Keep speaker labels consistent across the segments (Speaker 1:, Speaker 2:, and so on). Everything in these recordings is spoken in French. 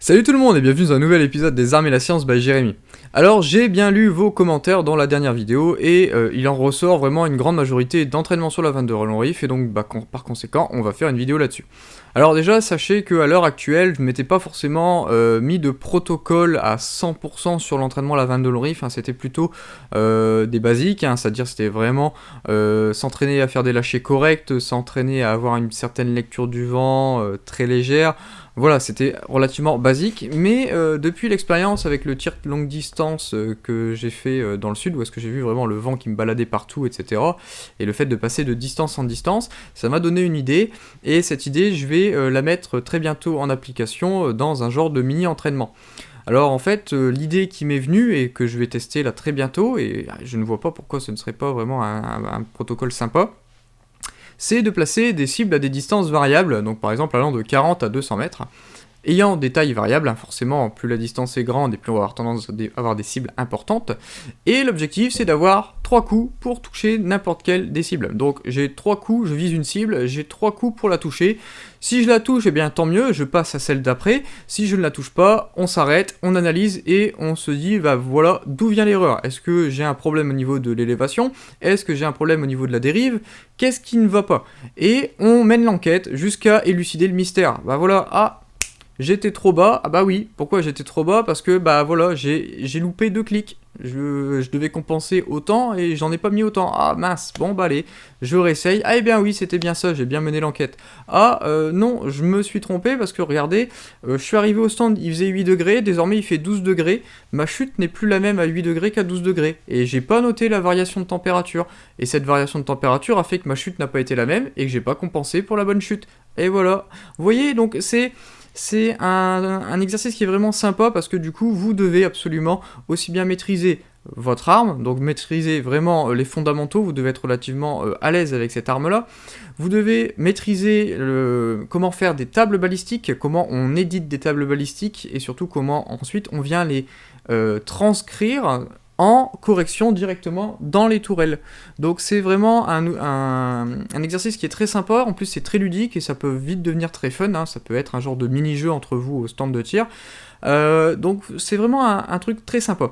Speaker 1: Salut tout le monde et bienvenue dans un nouvel épisode des Arts et la Science by Jérémy. Alors j'ai bien lu vos commentaires dans la dernière vidéo et il en ressort vraiment une grande majorité d'entraînement sur la vanne de Roland Riff et donc par conséquent on va faire une vidéo là-dessus. Alors déjà sachez qu'à l'heure actuelle je ne m'étais pas forcément mis de protocole à 100% sur l'entraînement à la vanne de Roland Riff, c'était plutôt des basiques, c'est-à-dire c'était vraiment s'entraîner à faire des lâchers corrects, s'entraîner à avoir une certaine lecture du vent très légère. Voilà, c'était relativement basique, mais depuis l'expérience avec le tir longue distance que j'ai fait dans le sud, où est-ce que j'ai vu vraiment le vent qui me baladait partout, etc., et le fait de passer de distance en distance, ça m'a donné une idée, et cette idée, je vais la mettre très bientôt en application dans un genre de mini-entraînement. Alors en fait, l'idée qui m'est venue, et que je vais tester là très bientôt, et je ne vois pas pourquoi ce ne serait pas vraiment un protocole sympa, c'est de placer des cibles à des distances variables, donc par exemple allant de 40 à 200 mètres, ayant des tailles variables, forcément plus la distance est grande et plus on va avoir tendance à avoir des cibles importantes, et l'objectif c'est d'avoir 3 coups pour toucher n'importe quelle des cibles. Donc j'ai 3 coups, je vise une cible, j'ai 3 coups pour la toucher. Si je la touche, eh bien tant mieux, je passe à celle d'après. Si je ne la touche pas, on s'arrête, on analyse et on se dit, bah voilà, d'où vient l'erreur? Est-ce que j'ai un problème au niveau de l'élévation? Est-ce que j'ai un problème au niveau de la dérive? Qu'est-ce qui ne va pas? Et on mène l'enquête jusqu'à élucider le mystère. Bah voilà, j'étais trop bas, ah bah oui, pourquoi j'étais trop bas? Parce que bah voilà, j'ai loupé 2 clics, je devais compenser autant et j'en ai pas mis autant, ah mince, bon bah allez, je réessaye, ah eh bien oui, c'était bien ça, j'ai bien mené l'enquête. Non, je me suis trompé parce que regardez, je suis arrivé au stand, il faisait 8 degrés, désormais il fait 12 degrés, ma chute n'est plus la même à 8 degrés qu'à 12 degrés, et j'ai pas noté la variation de température, et cette variation de température a fait que ma chute n'a pas été la même et que j'ai pas compensé pour la bonne chute, et voilà. Vous voyez, donc c'est un exercice qui est vraiment sympa parce que du coup vous devez absolument aussi bien maîtriser votre arme, donc maîtriser vraiment les fondamentaux, vous devez être relativement à l'aise avec cette arme là, vous devez maîtriser comment faire des tables balistiques, comment on édite des tables balistiques et surtout comment ensuite on vient les transcrire en correction directement dans les tourelles. Donc c'est vraiment un exercice qui est très sympa, en plus c'est très ludique et ça peut vite devenir très fun, ça peut être un genre de mini-jeu entre vous au stand de tir. Donc c'est vraiment un truc très sympa.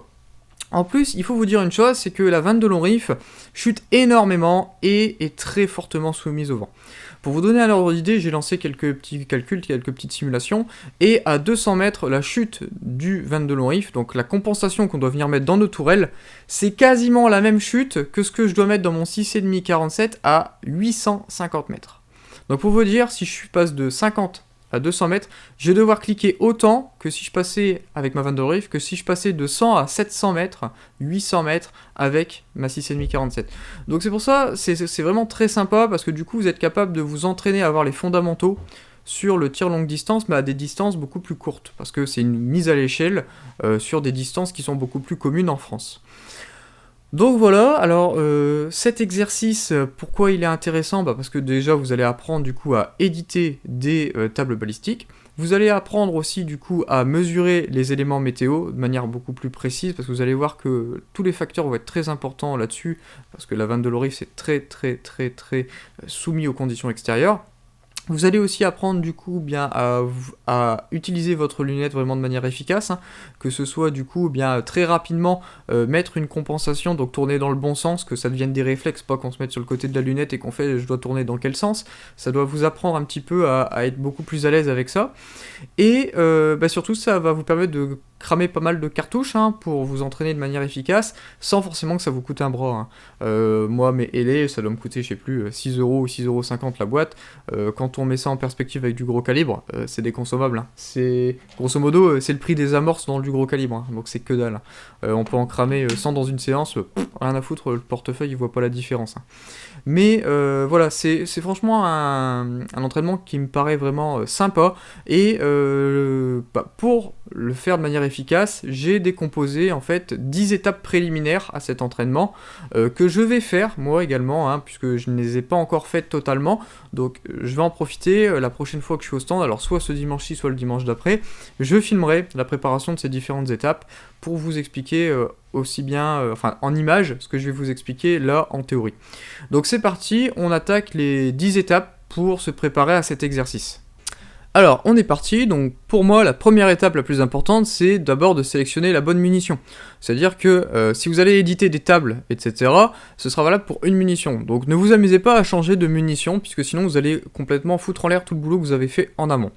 Speaker 1: En plus, il faut vous dire une chose, c'est que la vanne de long riff chute énormément et est très fortement soumise au vent. Pour vous donner un ordre d'idée, j'ai lancé quelques petits calculs, quelques petites simulations, et à 200 mètres, la chute du vanne de long riff, donc la compensation qu'on doit venir mettre dans nos tourelles, c'est quasiment la même chute que ce que je dois mettre dans mon 6,5 47 à 850 mètres. Donc pour vous dire, si je passe de 50 à 200 mètres, je vais devoir cliquer autant que si je passais avec ma vanne de riff, que si je passais de 100 à 700 mètres, 800 mètres avec ma 6,5 47. Donc c'est pour ça, c'est vraiment très sympa, parce que du coup vous êtes capable de vous entraîner à avoir les fondamentaux sur le tir longue distance, mais à des distances beaucoup plus courtes, parce que c'est une mise à l'échelle sur des distances qui sont beaucoup plus communes en France. Donc voilà, alors cet exercice, pourquoi il est intéressant? Parce que déjà vous allez apprendre du coup à éditer des tables balistiques, vous allez apprendre aussi du coup à mesurer les éléments météo de manière beaucoup plus précise, parce que vous allez voir que tous les facteurs vont être très importants là-dessus, parce que la vanne de l'Orif c'est très soumis aux conditions extérieures. Vous allez aussi apprendre du coup bien à utiliser votre lunette vraiment de manière efficace, que ce soit du coup bien très rapidement mettre une compensation, donc tourner dans le bon sens, que ça devienne des réflexes, pas qu'on se mette sur le côté de la lunette et qu'on fait je dois tourner dans quel sens, ça doit vous apprendre un petit peu à être beaucoup plus à l'aise avec ça, et surtout ça va vous permettre de cramer pas mal de cartouches pour vous entraîner de manière efficace, sans forcément que ça vous coûte un bras. Moi mes ailés, ça doit me coûter je sais plus 6€ ou 6,50€ la boîte, quand on met ça en perspective avec du gros calibre, c'est déconsommable. C'est grosso modo c'est le prix des amorces dans du gros calibre, donc c'est que dalle. On peut en cramer 100 dans une séance, rien à foutre, le portefeuille il voit pas la différence. Mais voilà, c'est franchement un entraînement qui me paraît vraiment sympa, et pour le faire de manière efficace, j'ai décomposé en fait 10 étapes préliminaires à cet entraînement que je vais faire moi également, puisque je ne les ai pas encore faites totalement, donc je vais en profiter la prochaine fois que je suis au stand, alors soit ce dimanche-ci, soit le dimanche d'après, je filmerai la préparation de ces différentes étapes pour vous expliquer aussi bien, en images, ce que je vais vous expliquer là en théorie. Donc c'est parti, on attaque les 10 étapes pour se préparer à cet exercice. Alors, on est parti, donc pour moi, la première étape la plus importante, c'est d'abord de sélectionner la bonne munition. C'est-à-dire que si vous allez éditer des tables, etc., ce sera valable pour une munition. Donc ne vous amusez pas à changer de munition, puisque sinon vous allez complètement foutre en l'air tout le boulot que vous avez fait en amont.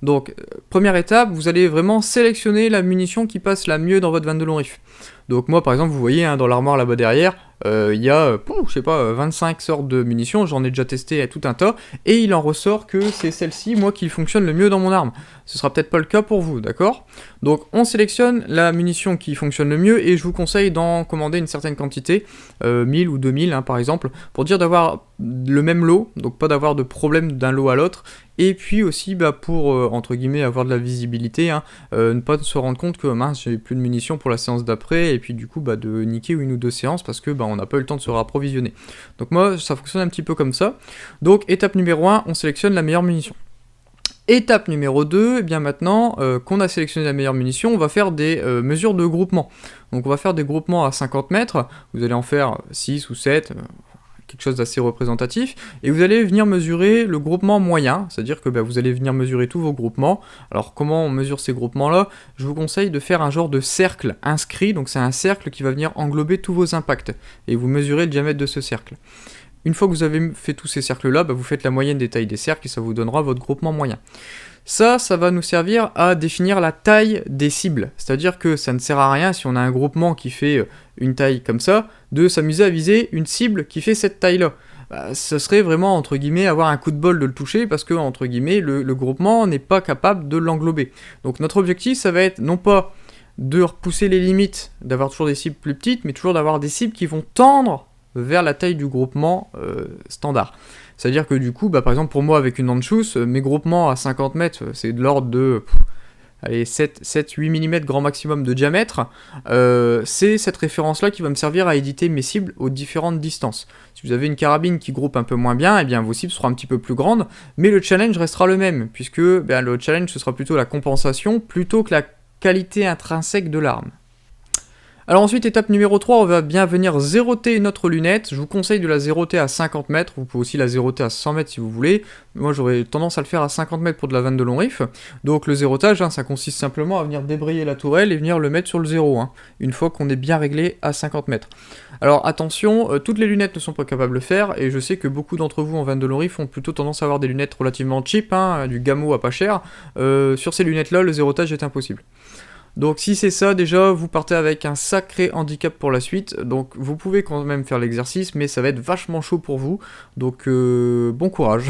Speaker 1: Donc, première étape, vous allez vraiment sélectionner la munition qui passe la mieux dans votre van de long riff. Donc moi, par exemple, vous voyez, dans l'armoire là-bas derrière, il y a, je sais pas, 25 sortes de munitions, j'en ai déjà testé tout un tas, et il en ressort que c'est celle-ci, moi, qui fonctionne le mieux dans mon arme. Ce sera peut-être pas le cas pour vous, d'accord? Donc on sélectionne la munition qui fonctionne le mieux, et je vous conseille d'en commander une certaine quantité, 1000 ou 2000 par exemple, pour dire d'avoir le même lot, donc pas d'avoir de problème d'un lot à l'autre, et puis aussi pour, entre guillemets, avoir de la visibilité, ne pas se rendre compte que mince, j'ai plus de munitions pour la séance d'après, et puis du coup de niquer une ou deux séances parce que on n'a pas eu le temps de se réapprovisionner. Donc moi ça fonctionne un petit peu comme ça. Donc étape numéro 1, on sélectionne la meilleure munition. Étape numéro 2, et bien maintenant qu'on a sélectionné la meilleure munition, on va faire des mesures de groupement. Donc on va faire des groupements à 50 mètres, vous allez en faire 6 ou 7, quelque chose d'assez représentatif, et vous allez venir mesurer le groupement moyen, c'est-à-dire que vous allez venir mesurer tous vos groupements. Alors comment on mesure ces groupements-là? Je vous conseille de faire un genre de cercle inscrit, donc c'est un cercle qui va venir englober tous vos impacts, et vous mesurez le diamètre de ce cercle. Une fois que vous avez fait tous ces cercles-là, vous faites la moyenne des tailles des cercles, et ça vous donnera votre groupement moyen. Ça va nous servir à définir la taille des cibles. C'est-à-dire que ça ne sert à rien, si on a un groupement qui fait une taille comme ça, de s'amuser à viser une cible qui fait cette taille-là. Ce serait vraiment, entre guillemets, avoir un coup de bol de le toucher, parce que, entre guillemets, le groupement n'est pas capable de l'englober. Donc notre objectif, ça va être non pas de repousser les limites, d'avoir toujours des cibles plus petites, mais toujours d'avoir des cibles qui vont tendre vers la taille du groupement standard. C'est-à-dire que du coup, par exemple pour moi avec une Anschluss, mes groupements à 50 mètres, c'est de l'ordre de 7-8 mm grand maximum de diamètre. C'est cette référence-là qui va me servir à éditer mes cibles aux différentes distances. Si vous avez une carabine qui groupe un peu moins bien, vos cibles seront un petit peu plus grandes, mais le challenge restera le même, puisque le challenge ce sera plutôt la compensation, plutôt que la qualité intrinsèque de l'arme. Alors ensuite, étape numéro 3, on va bien venir zéroter notre lunette. Je vous conseille de la zéroter à 50 mètres, vous pouvez aussi la zéroter à 100 mètres si vous voulez. Moi j'aurais tendance à le faire à 50 mètres pour de la vanne de long riff. Donc le zérotage, ça consiste simplement à venir débrayer la tourelle et venir le mettre sur le zéro, une fois qu'on est bien réglé à 50 mètres. Alors attention, toutes les lunettes ne sont pas capables de le faire, et je sais que beaucoup d'entre vous en vanne de long riff ont plutôt tendance à avoir des lunettes relativement cheap, du Gamo à pas cher. Sur ces lunettes-là, le zérotage est impossible. Donc si c'est ça, déjà, vous partez avec un sacré handicap pour la suite, donc vous pouvez quand même faire l'exercice, mais ça va être vachement chaud pour vous, donc bon courage.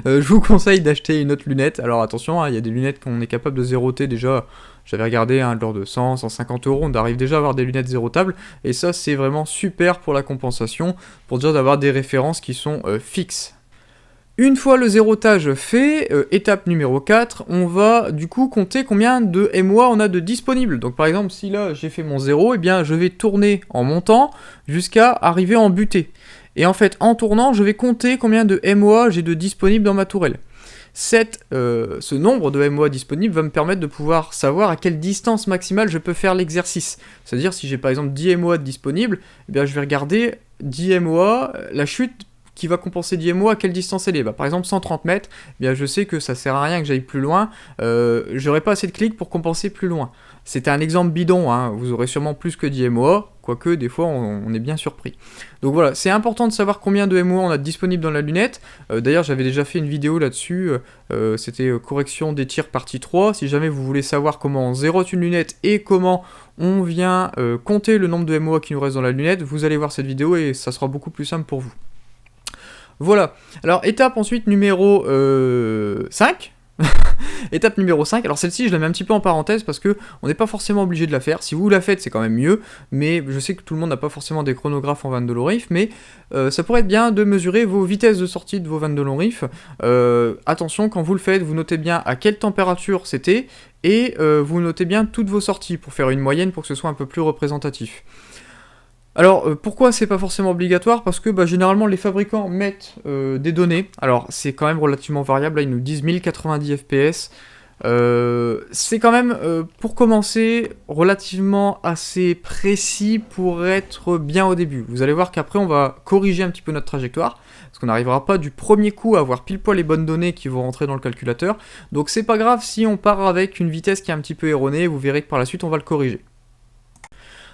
Speaker 1: Je vous conseille d'acheter une autre lunette. Alors attention, il y a des lunettes qu'on est capable de zéroter déjà, j'avais regardé, de l'ordre de 100, 150 euros, on arrive déjà à avoir des lunettes zérotables, et ça c'est vraiment super pour la compensation, pour dire d'avoir des références qui sont fixes. Une fois le zérotage fait, étape numéro 4, on va du coup compter combien de MOA on a de disponibles. Donc par exemple, si là j'ai fait mon 0, je vais tourner en montant jusqu'à arriver en butée. Et en fait, en tournant, je vais compter combien de MOA j'ai de disponibles dans ma tourelle. Ce nombre de MOA disponibles va me permettre de pouvoir savoir à quelle distance maximale je peux faire l'exercice. C'est-à-dire si j'ai par exemple 10 MOA disponibles, je vais regarder 10 MOA, la chute qui va compenser 10 MOA, à quelle distance elle est. Par exemple 130 mètres, je sais que ça sert à rien que j'aille plus loin, j'aurai pas assez de clics pour compenser plus loin. C'était un exemple bidon, vous aurez sûrement plus que 10 MOA, quoique des fois on est bien surpris. Donc voilà, c'est important de savoir combien de MOA on a disponible dans la lunette. D'ailleurs j'avais déjà fait une vidéo là-dessus, c'était correction des tirs partie 3, si jamais vous voulez savoir comment on zérote une lunette et comment on vient compter le nombre de MOA qui nous reste dans la lunette, vous allez voir cette vidéo et ça sera beaucoup plus simple pour vous. Voilà, alors étape ensuite numéro 5. Étape numéro 5, alors celle-ci je la mets un petit peu en parenthèse parce que on n'est pas forcément obligé de la faire. Si vous la faites c'est quand même mieux, mais je sais que tout le monde n'a pas forcément des chronographes en vanne de long riff, mais ça pourrait être bien de mesurer vos vitesses de sortie de vos vannes de long riff. Attention, quand vous le faites, vous notez bien à quelle température c'était, et vous notez bien toutes vos sorties pour faire une moyenne pour que ce soit un peu plus représentatif. Alors pourquoi c'est pas forcément obligatoire? Parce que généralement les fabricants mettent des données, alors c'est quand même relativement variable, là ils nous disent 1090 fps, c'est quand même, pour commencer, relativement assez précis pour être bien au début. Vous allez voir qu'après, on va corriger un petit peu notre trajectoire, parce qu'on n'arrivera pas du premier coup à avoir pile poil les bonnes données qui vont rentrer dans le calculateur. Donc c'est pas grave si on part avec une vitesse qui est un petit peu erronée, vous verrez que par la suite, on va le corriger.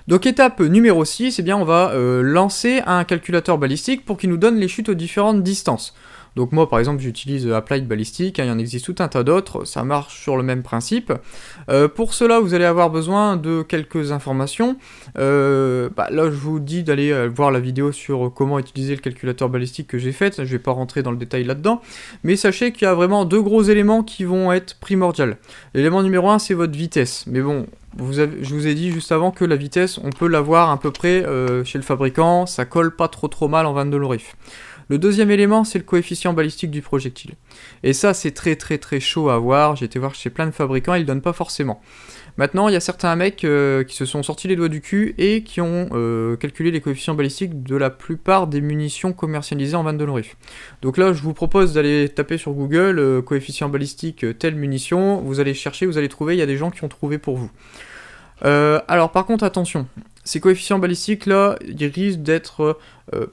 Speaker 1: Donc étape numéro 6, eh bien, on va lancer un calculateur balistique pour qu'il nous donne les chutes aux différentes distances. Donc moi par exemple j'utilise Applied Ballistic, il y en existe tout un tas d'autres, ça marche sur le même principe. Pour cela vous allez avoir besoin de quelques informations. Là je vous dis d'aller voir la vidéo sur comment utiliser le calculateur balistique que j'ai faite, je vais pas rentrer dans le détail là-dedans, mais sachez qu'il y a vraiment deux gros éléments qui vont être primordiaux. L'élément numéro 1 c'est votre vitesse, mais bon, je vous ai dit juste avant que la vitesse on peut l'avoir à peu près chez le fabricant, ça colle pas trop mal en vanne de l'ORIF. Le deuxième élément, c'est le coefficient balistique du projectile. Et ça, c'est très chaud à avoir. J'ai été voir chez plein de fabricants, ils le donnent pas forcément. Maintenant, il y a certains mecs qui se sont sortis les doigts du cul et qui ont calculé les coefficients balistiques de la plupart des munitions commercialisées en vanne de l'ORIF. Donc là, je vous propose d'aller taper sur Google coefficient balistique telle munition. Vous allez chercher, vous allez trouver, il y a des gens qui ont trouvé pour vous. Alors par contre, attention. Ces coefficients balistiques là, ils risquent d'être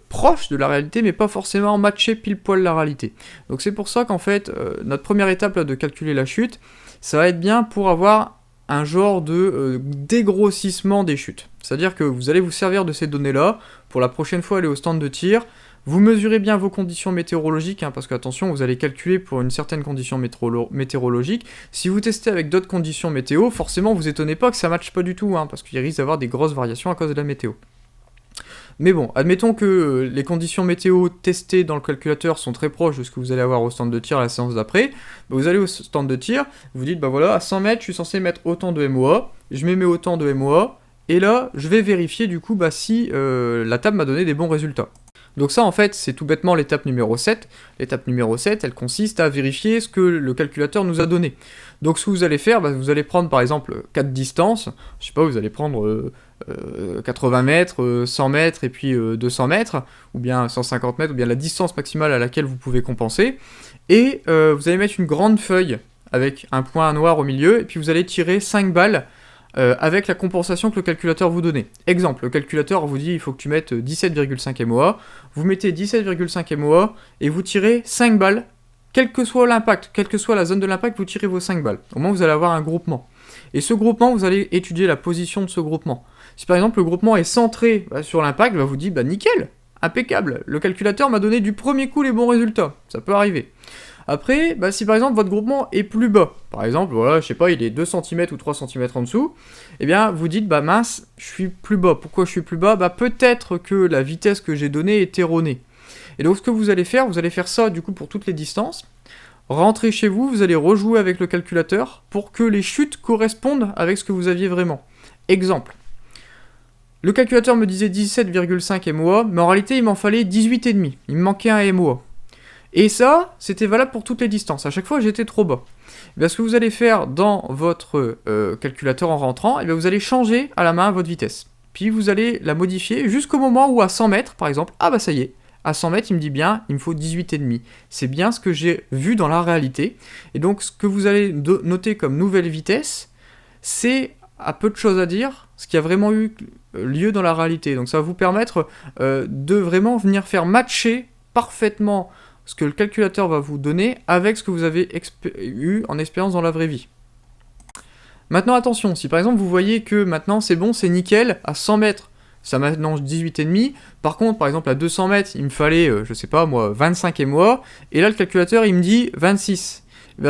Speaker 1: proches de la réalité, mais pas forcément matchés pile poil la réalité. Donc c'est pour ça qu'en fait, notre première étape là, de calculer la chute, ça va être bien pour avoir un genre de dégrossissement des chutes. C'est-à-dire que vous allez vous servir de ces données-là pour la prochaine fois aller au stand de tir. Vous mesurez bien vos conditions météorologiques, hein, parce que attention, vous allez calculer pour une certaine condition météorologique. Si vous testez avec d'autres conditions météo, forcément vous étonnez pas que ça matche pas du tout, hein, parce qu'il risque d'avoir des grosses variations à cause de la météo. Mais bon, admettons que les conditions météo testées dans le calculateur sont très proches de ce que vous allez avoir au stand de tir à la séance d'après. Vous allez au stand de tir, vous dites, bah voilà, à 100 mètres, je suis censé mettre autant de MOA, je mets autant de MOA, et là, je vais vérifier du coup si la table m'a donné des bons résultats. Donc ça en fait c'est tout bêtement l'étape numéro 7. L'étape numéro 7 elle consiste à vérifier ce que le calculateur nous a donné. Donc ce que vous allez faire, vous allez prendre par exemple 4 distances, je sais pas, vous allez prendre 80 mètres, 100 mètres et puis 200 mètres, ou bien 150 mètres, ou bien la distance maximale à laquelle vous pouvez compenser, et vous allez mettre une grande feuille avec un point noir au milieu, et puis vous allez tirer 5 balles avec la compensation que le calculateur vous donnait. Exemple, le calculateur vous dit il faut que tu mettes 17,5 MOA, vous mettez 17,5 MOA et vous tirez 5 balles, quel que soit l'impact, quelle que soit la zone de l'impact, vous tirez vos 5 balles. Au moins vous allez avoir un groupement. Et ce groupement, vous allez étudier la position de ce groupement. Si par exemple le groupement est centré sur l'impact, vous dites nickel, impeccable, le calculateur m'a donné du premier coup les bons résultats, ça peut arriver. Après, si par exemple votre groupement est plus bas, par exemple, voilà, je sais pas, il est 2 cm ou 3 cm en dessous, eh bien vous dites, mince, je suis plus bas. Pourquoi je suis plus bas ? Peut-être que la vitesse que j'ai donnée est erronée. Et donc ce que vous allez faire ça du coup pour toutes les distances, rentrez chez vous, vous allez rejouer avec le calculateur pour que les chutes correspondent avec ce que vous aviez vraiment. Exemple. Le calculateur me disait 17,5 MOA, mais en réalité il m'en fallait 18,5, il me manquait un MOA. Et ça, c'était valable pour toutes les distances. À chaque fois, j'étais trop bas. Ce que vous allez faire dans votre calculateur en rentrant, vous allez changer à la main votre vitesse. Puis vous allez la modifier jusqu'au moment où à 100 mètres, par exemple, ça y est, à 100 mètres, il me dit bien, il me faut 18,5. C'est bien ce que j'ai vu dans la réalité. Et donc, ce que vous allez noter comme nouvelle vitesse, c'est à peu de choses à dire, ce qui a vraiment eu lieu dans la réalité. Donc ça va vous permettre de vraiment venir faire matcher parfaitement ce que le calculateur va vous donner avec ce que vous avez eu en expérience dans la vraie vie. Maintenant attention, si par exemple vous voyez que maintenant c'est bon, c'est nickel, à 100 mètres, ça maintenant 18,5, par contre par exemple à 200 mètres, il me fallait, 25 MOA, et là le calculateur il me dit 26.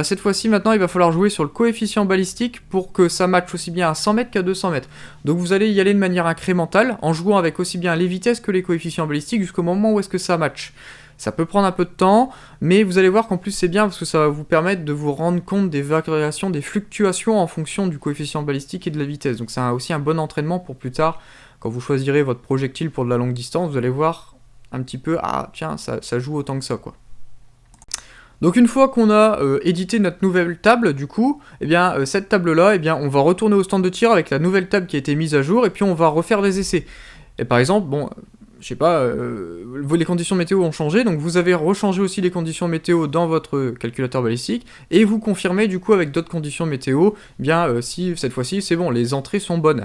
Speaker 1: Cette fois-ci maintenant il va falloir jouer sur le coefficient balistique pour que ça matche aussi bien à 100 mètres qu'à 200 mètres. Donc vous allez y aller de manière incrémentale, en jouant avec aussi bien les vitesses que les coefficients balistiques jusqu'au moment où est-ce que ça matche. Ça peut prendre un peu de temps, mais vous allez voir qu'en plus c'est bien parce que ça va vous permettre de vous rendre compte des variations, des fluctuations en fonction du coefficient balistique et de la vitesse. Donc c'est aussi un bon entraînement pour plus tard, quand vous choisirez votre projectile pour de la longue distance, vous allez voir un petit peu, ça joue autant que ça, quoi. Donc une fois qu'on a édité notre nouvelle table, du coup, cette table-là, on va retourner au stand de tir avec la nouvelle table qui a été mise à jour, et puis on va refaire des essais. Et par exemple, je sais pas, les conditions météo ont changé, donc vous avez rechangé aussi les conditions météo dans votre calculateur balistique, et vous confirmez du coup avec d'autres conditions météo, bien si cette fois-ci c'est bon, les entrées sont bonnes.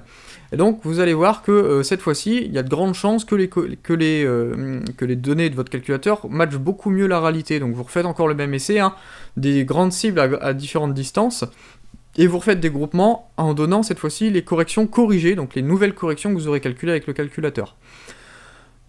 Speaker 1: Et donc vous allez voir que cette fois-ci, il y a de grandes chances que les données de votre calculateur matchent beaucoup mieux la réalité. Donc vous refaites encore le même essai, hein, des grandes cibles à différentes distances, et vous refaites des groupements en donnant cette fois-ci les corrections corrigées, donc les nouvelles corrections que vous aurez calculées avec le calculateur.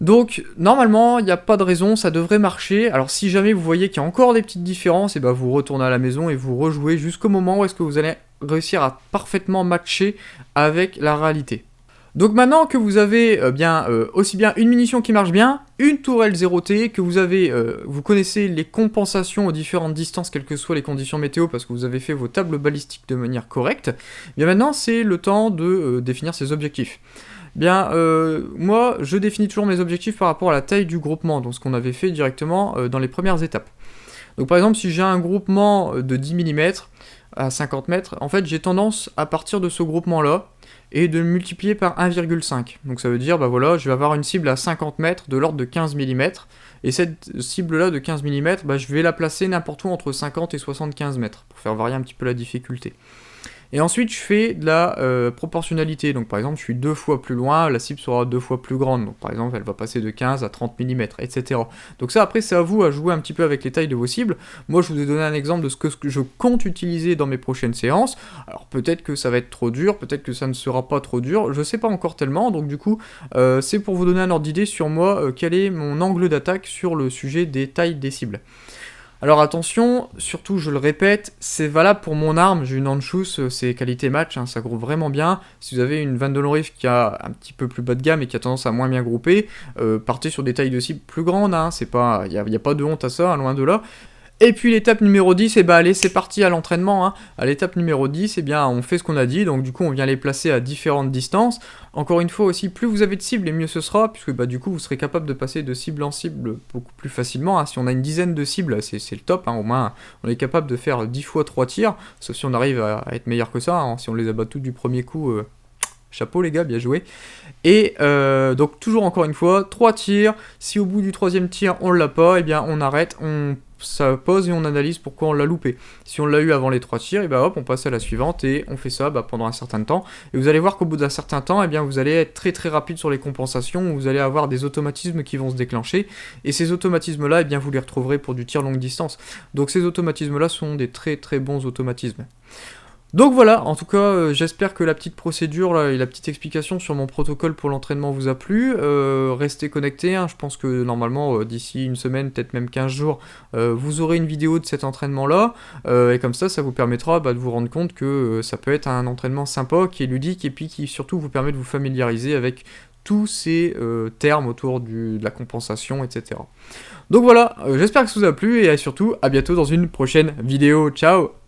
Speaker 1: Donc, normalement, il n'y a pas de raison, ça devrait marcher. Alors, si jamais vous voyez qu'il y a encore des petites différences, et ben vous retournez à la maison et vous rejouez jusqu'au moment où est-ce que vous allez réussir à parfaitement matcher avec la réalité. Donc maintenant que vous avez aussi bien une munition qui marche bien, une tourelle 0T, que vous connaissez les compensations aux différentes distances, quelles que soient les conditions météo, parce que vous avez fait vos tables balistiques de manière correcte, bien maintenant c'est le temps de définir ses objectifs. Moi, je définis toujours mes objectifs par rapport à la taille du groupement, donc ce qu'on avait fait directement dans les premières étapes. Donc par exemple, si j'ai un groupement de 10 mm à 50 mètres, en fait j'ai tendance à partir de ce groupement-là et de le multiplier par 1,5. Donc ça veut dire, je vais avoir une cible à 50 mètres de l'ordre de 15 mm, et cette cible-là de 15 mm, je vais la placer n'importe où entre 50 et 75 mètres, pour faire varier un petit peu la difficulté. Et ensuite, je fais de la proportionnalité. Donc par exemple, je suis 2 fois plus loin, la cible sera 2 fois plus grande. Donc par exemple, elle va passer de 15 à 30 mm, etc. Donc ça, après, c'est à vous à jouer un petit peu avec les tailles de vos cibles. Moi, je vous ai donné un exemple de ce que je compte utiliser dans mes prochaines séances. Alors peut-être que ça va être trop dur, peut-être que ça ne sera pas trop dur, je sais pas encore tellement. Donc du coup, c'est pour vous donner un ordre d'idée sur moi, quel est mon angle d'attaque sur le sujet des tailles des cibles. Alors attention, surtout je le répète, c'est valable pour mon arme, j'ai une Anschutz, c'est qualité match, hein, ça groupe vraiment bien. Si vous avez une Van Dolorif qui a un petit peu plus bas de gamme et qui a tendance à moins bien grouper, partez sur des tailles de cible plus grandes, hein, y a pas de honte à ça, hein, loin de là. Et puis l'étape numéro 10, allez, c'est parti à l'entraînement, hein. À l'étape numéro 10, on fait ce qu'on a dit, donc du coup on vient les placer à différentes distances. Encore une fois aussi, plus vous avez de cibles, et mieux ce sera, puisque du coup vous serez capable de passer de cible en cible beaucoup plus facilement, hein. Si on a une dizaine de cibles, c'est le top, hein. Au moins on est capable de faire 10 fois 3 tirs, sauf si on arrive à être meilleur que ça, hein. Si on les abat toutes du premier coup, chapeau les gars, bien joué. Et donc toujours encore une fois, 3 tirs, si au bout du 3e tir on l'a pas, on arrête, ça pose et on analyse pourquoi on l'a loupé. Si on l'a eu avant les 3 tirs, hop, on passe à la suivante et on fait ça pendant un certain temps. Et vous allez voir qu'au bout d'un certain temps, vous allez être très très rapide sur les compensations, vous allez avoir des automatismes qui vont se déclencher. Et ces automatismes-là, vous les retrouverez pour du tir longue distance. Donc ces automatismes-là sont des très très bons automatismes. Donc voilà, en tout cas, j'espère que la petite procédure là, et la petite explication sur mon protocole pour l'entraînement vous a plu. Restez connectés, hein, je pense que normalement, d'ici une semaine, peut-être même 15 jours, vous aurez une vidéo de cet entraînement-là, et comme ça vous permettra de vous rendre compte que ça peut être un entraînement sympa, qui est ludique, et puis qui surtout vous permet de vous familiariser avec tous ces termes autour de la compensation, etc. Donc voilà, j'espère que ça vous a plu, et surtout, à bientôt dans une prochaine vidéo. Ciao!